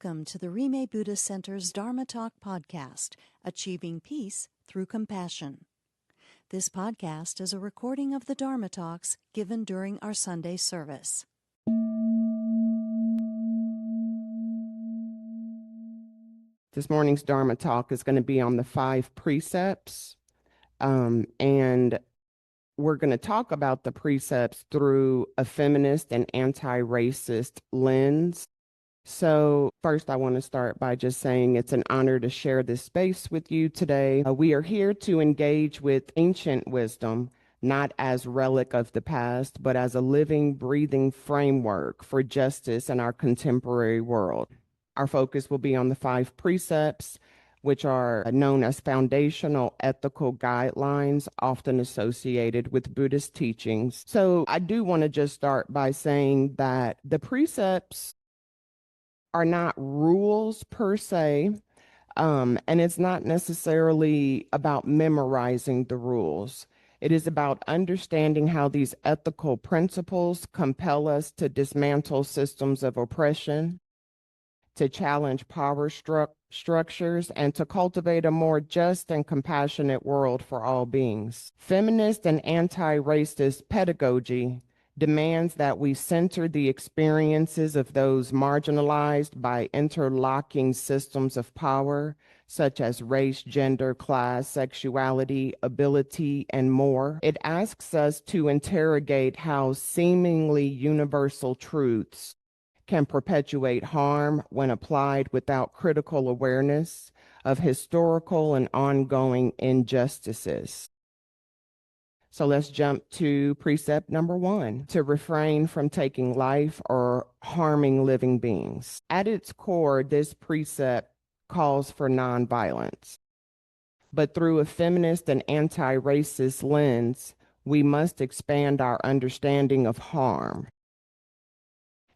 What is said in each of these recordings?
welcome to the Rime Buddhist Center's Dharma Talk podcast, Achieving Peace Through Compassion. This podcast is a recording of the Dharma Talks given during our Sunday service. This morning's Dharma Talk is going to be on the 5 precepts, and we're going to talk about the precepts through a feminist and anti-racist lens. So first, I want to start by just saying it's an honor to share this space with you today. We are here to engage with ancient wisdom, not as relic of the past, but as a living, breathing framework for justice in our contemporary world. Our focus will be on the 5 precepts, which are known as foundational ethical guidelines, often associated with Buddhist teachings. So I do want to just start by saying that the precepts are not rules per se, and it's not necessarily about memorizing the rules. It is about understanding how these ethical principles compel us to dismantle systems of oppression, to challenge power structures, and to cultivate a more just and compassionate world for all beings. Feminist and anti-racist pedagogy demands that we center the experiences of those marginalized by interlocking systems of power, such as race, gender, class, sexuality, ability, and more. It asks us to interrogate how seemingly universal truths can perpetuate harm when applied without critical awareness of historical and ongoing injustices. So let's jump to precept number 1, to refrain from taking life or harming living beings. At its core, this precept calls for nonviolence. But through a feminist and anti-racist lens, we must expand our understanding of harm.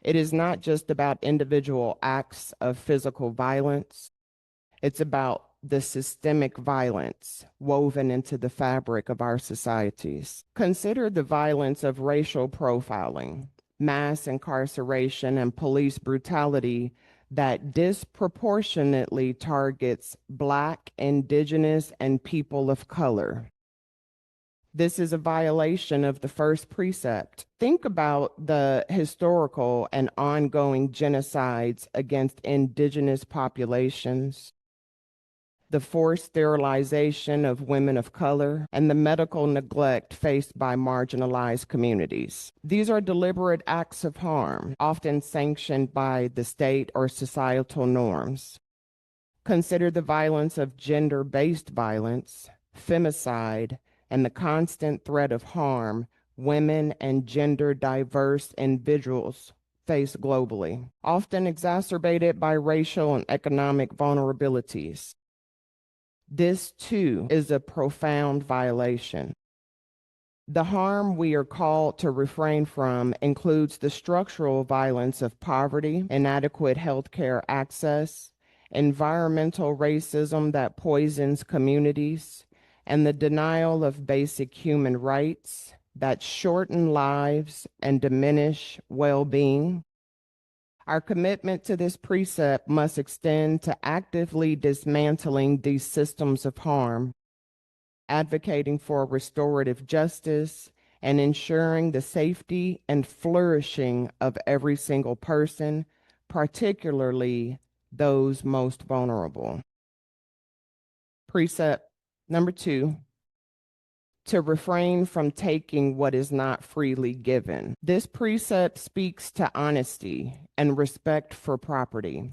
It is not just about individual acts of physical violence. It's about the systemic violence woven into the fabric of our societies. Consider the violence of racial profiling, mass incarceration, and police brutality that disproportionately targets Black, Indigenous, and people of color. This is a violation of the first precept. Think about the historical and ongoing genocides against indigenous populations, the forced sterilization of women of color, and the medical neglect faced by marginalized communities. These are deliberate acts of harm, often sanctioned by the state or societal norms. Consider the violence of gender-based violence, femicide, and the constant threat of harm women and gender-diverse individuals face globally, often exacerbated by racial and economic vulnerabilities. This, too, is a profound violation. The harm we are called to refrain from includes the structural violence of poverty, inadequate healthcare access, environmental racism that poisons communities, and the denial of basic human rights that shorten lives and diminish well-being. Our commitment to this precept must extend to actively dismantling these systems of harm, advocating for restorative justice, and ensuring the safety and flourishing of every single person, particularly those most vulnerable. Precept number 2, to refrain from taking what is not freely given. This precept speaks to honesty and respect for property.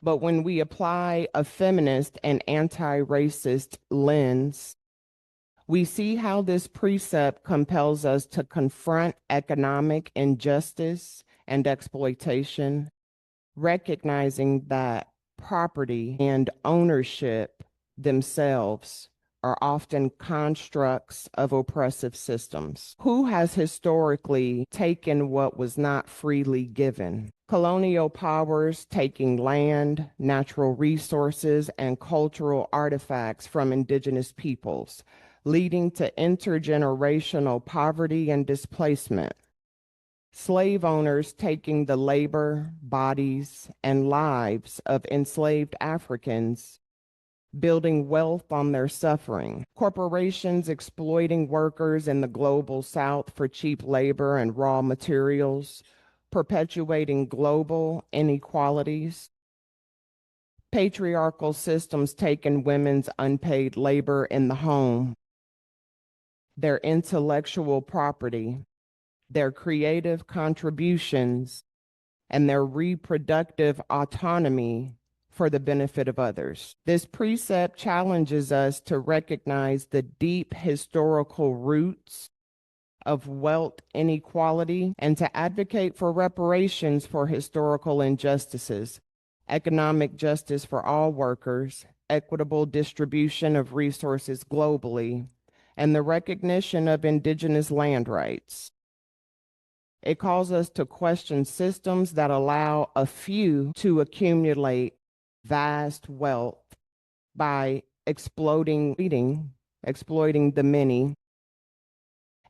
But when we apply a feminist and anti-racist lens, we see how this precept compels us to confront economic injustice and exploitation, recognizing that property and ownership themselves are often constructs of oppressive systems. Who has historically taken what was not freely given? Colonial powers taking land, natural resources, and cultural artifacts from indigenous peoples, leading to intergenerational poverty and displacement. slave owners taking the labor, bodies, and lives of enslaved Africans, building wealth on their suffering, corporations exploiting workers in the global South for cheap labor and raw materials, perpetuating global inequalities, patriarchal systems taking women's unpaid labor in the home, their intellectual property, their creative contributions, and their reproductive autonomy for the benefit of others. This precept challenges us to recognize the deep historical roots of wealth inequality and to advocate for reparations for historical injustices, economic justice for all workers, equitable distribution of resources globally, and the recognition of indigenous land rights. It calls us to question systems that allow a few to accumulate vast wealth by exploiting the many,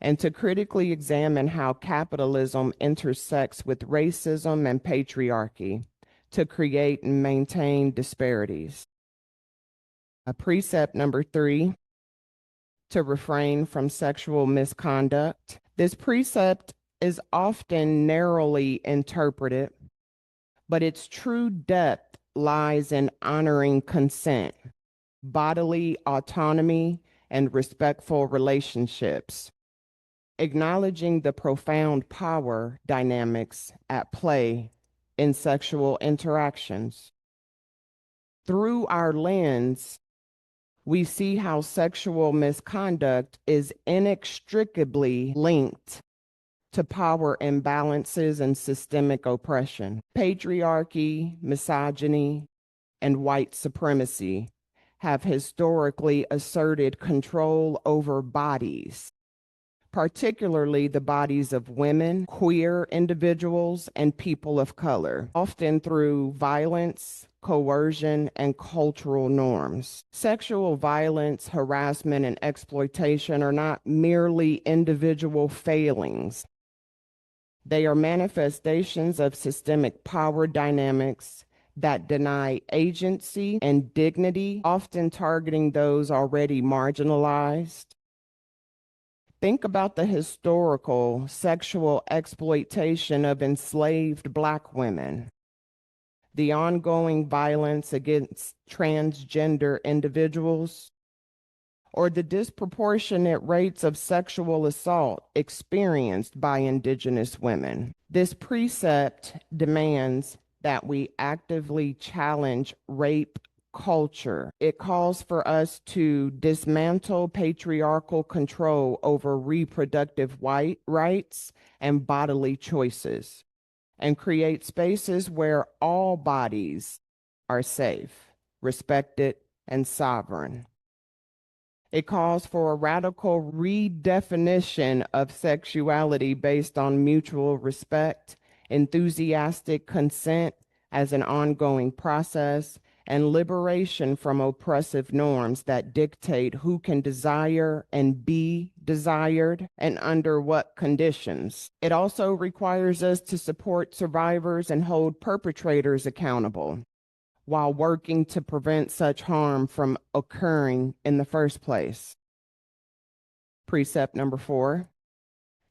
and to critically examine how capitalism intersects with racism and patriarchy to create and maintain disparities. Precept number 3, to refrain from sexual misconduct. This precept is often narrowly interpreted, but its true depth lies in honoring consent, bodily autonomy, and respectful relationships, acknowledging the profound power dynamics at play in sexual interactions. Through our lens, we see how sexual misconduct is inextricably linked to power imbalances and systemic oppression. Patriarchy, misogyny, and white supremacy have historically asserted control over bodies, particularly the bodies of women, queer individuals, and people of color, often through violence, coercion, and cultural norms. Sexual violence, harassment, and exploitation are not merely individual failings. They are manifestations of systemic power dynamics that deny agency and dignity, often targeting those already marginalized. Think about the historical sexual exploitation of enslaved Black women, the ongoing violence against transgender individuals, or the disproportionate rates of sexual assault experienced by Indigenous women. This precept demands that we actively challenge rape culture. It calls for us to dismantle patriarchal control over reproductive rights and bodily choices, and create spaces where all bodies are safe, respected, and sovereign. It calls for a radical redefinition of sexuality based on mutual respect, enthusiastic consent as an ongoing process, and liberation from oppressive norms that dictate who can desire and be desired and under what conditions. It also requires us to support survivors and hold perpetrators accountable, while working to prevent such harm from occurring in the first place. Precept number 4,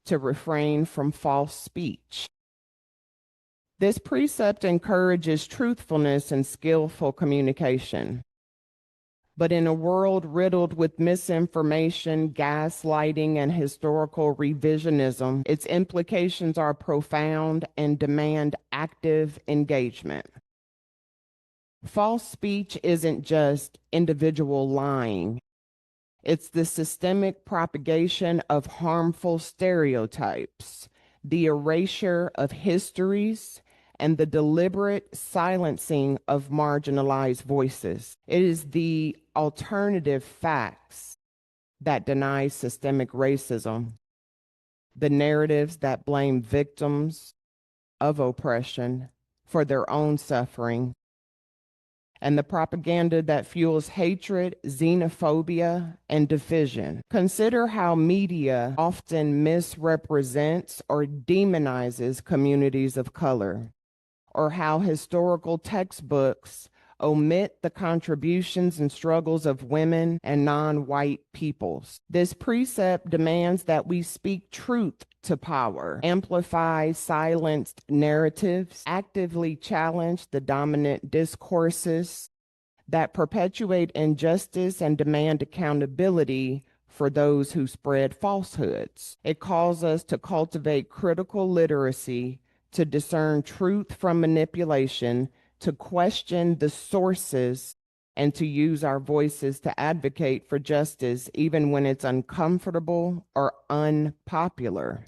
to refrain from false speech. This precept encourages truthfulness and skillful communication. But in a world riddled with misinformation, gaslighting, and historical revisionism, its implications are profound and demand active engagement. False speech isn't just individual lying. It's the systemic propagation of harmful stereotypes, the erasure of histories, and the deliberate silencing of marginalized voices. It is the alternative facts that deny systemic racism, the narratives that blame victims of oppression for their own suffering, and the propaganda that fuels hatred, xenophobia, and division. Consider how media often misrepresents or demonizes communities of color, or how historical textbooks omit the contributions and struggles of women and non-white peoples. This precept demands that we speak truth to power, amplify silenced narratives, actively challenge the dominant discourses that perpetuate injustice and demand accountability for those who spread falsehoods. It calls us to cultivate critical literacy, to discern truth from manipulation, to question the sources, and to use our voices to advocate for justice even when it's uncomfortable or unpopular.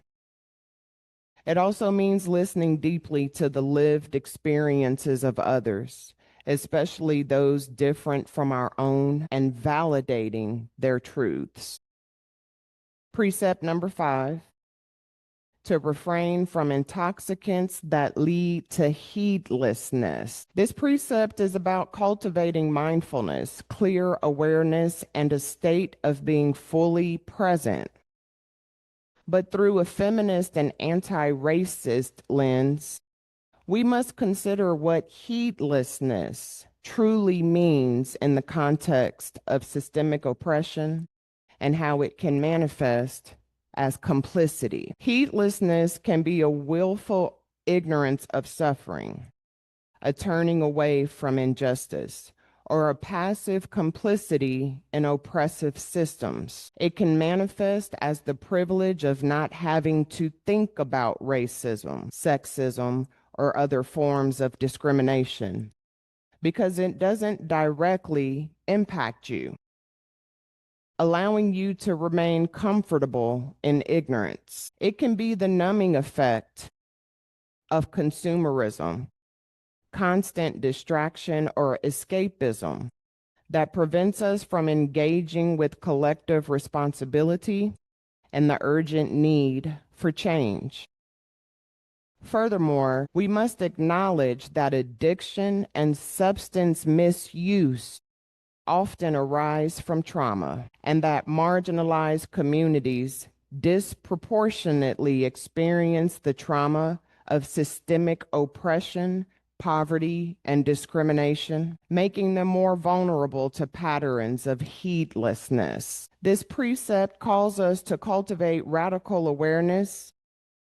It also means listening deeply to the lived experiences of others, especially those different from our own, and validating their truths. Precept number 5, to refrain from intoxicants that lead to heedlessness. This precept is about cultivating mindfulness, clear awareness, and a state of being fully present. But through a feminist and anti-racist lens, we must consider what heedlessness truly means in the context of systemic oppression and how it can manifest as complicity. Heedlessness can be a willful ignorance of suffering, a turning away from injustice, or a passive complicity in oppressive systems. It can manifest as the privilege of not having to think about racism, sexism, or other forms of discrimination because it doesn't directly impact you, allowing you to remain comfortable in ignorance. It can be the numbing effect of consumerism, constant distraction, or escapism that prevents us from engaging with collective responsibility and the urgent need for change. Furthermore, we must acknowledge that addiction and substance misuse often arise from trauma, and that marginalized communities disproportionately experience the trauma of systemic oppression, poverty, and discrimination, making them more vulnerable to patterns of heedlessness. This precept calls us to cultivate radical awareness,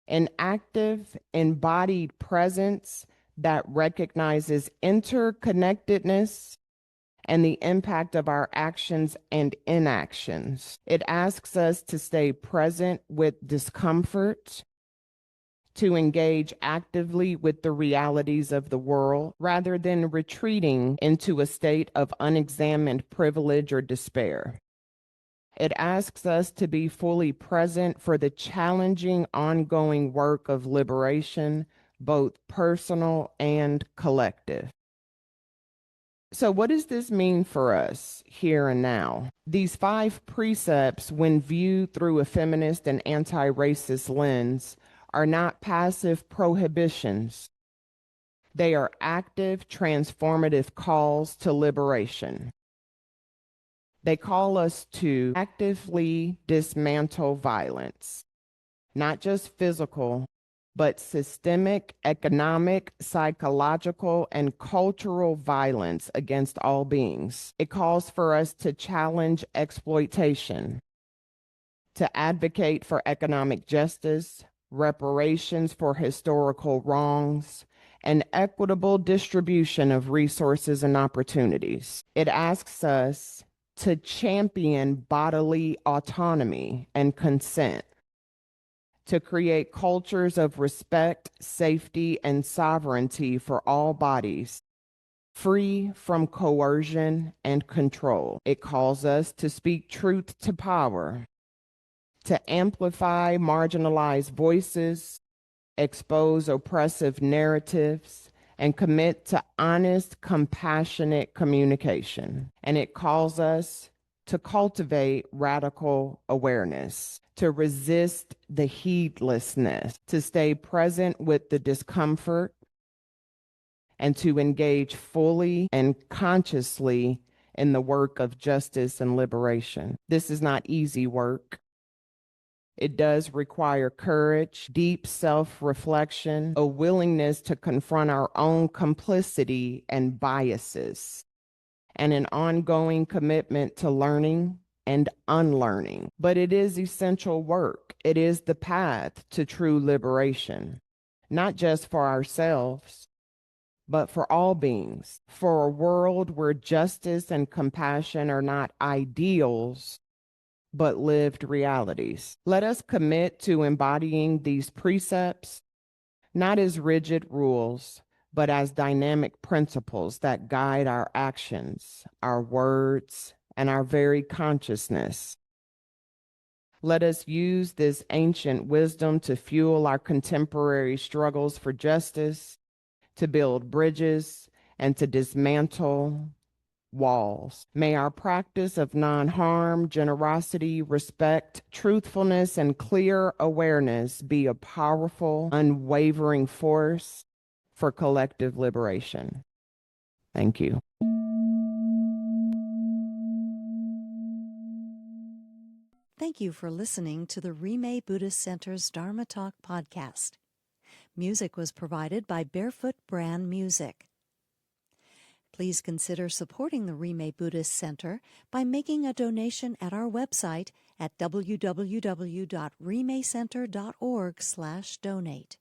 an active, embodied presence that recognizes interconnectedness and the impact of our actions and inactions. It asks us to stay present with discomfort, to engage actively with the realities of the world, rather than retreating into a state of unexamined privilege or despair. It asks us to be fully present for the challenging, ongoing work of liberation, both personal and collective. So what does this mean for us here and now? These 5 precepts, when viewed through a feminist and anti-racist lens, are not passive prohibitions. They are active, transformative calls to liberation. They call us to actively dismantle violence, not just physical, but systemic, economic, psychological, and cultural violence against all beings. It calls for us to challenge exploitation, to advocate for economic justice, reparations for historical wrongs, and equitable distribution of resources and opportunities. It asks us to champion bodily autonomy and consent, to create cultures of respect, safety, and sovereignty for all bodies, free from coercion and control. It calls us to speak truth to power, to amplify marginalized voices, expose oppressive narratives, and commit to honest, compassionate communication. And it calls us to cultivate radical awareness, to resist the heedlessness, to stay present with the discomfort, and to engage fully and consciously in the work of justice and liberation. This is not easy work. It does require courage, deep self-reflection, a willingness to confront our own complicity and biases, and an ongoing commitment to learning and unlearning. But it is essential work. It is the path to true liberation, not just for ourselves, but for all beings, for a world where justice and compassion are not ideals, but lived realities. Let us commit to embodying these precepts, not as rigid rules, but as dynamic principles that guide our actions, our words, and our very consciousness. Let us use this ancient wisdom to fuel our contemporary struggles for justice, to build bridges, and to dismantle walls. May our practice of non-harm, generosity, respect, truthfulness, and clear awareness be a powerful, unwavering force for collective liberation. Thank you. Thank you for listening to the Rime Buddhist Center's Dharma Talk podcast. Music was provided by Barefoot Bran Music. Please consider supporting the Rime Buddhist Center by making a donation at our website at www.rimecenter.org/donate.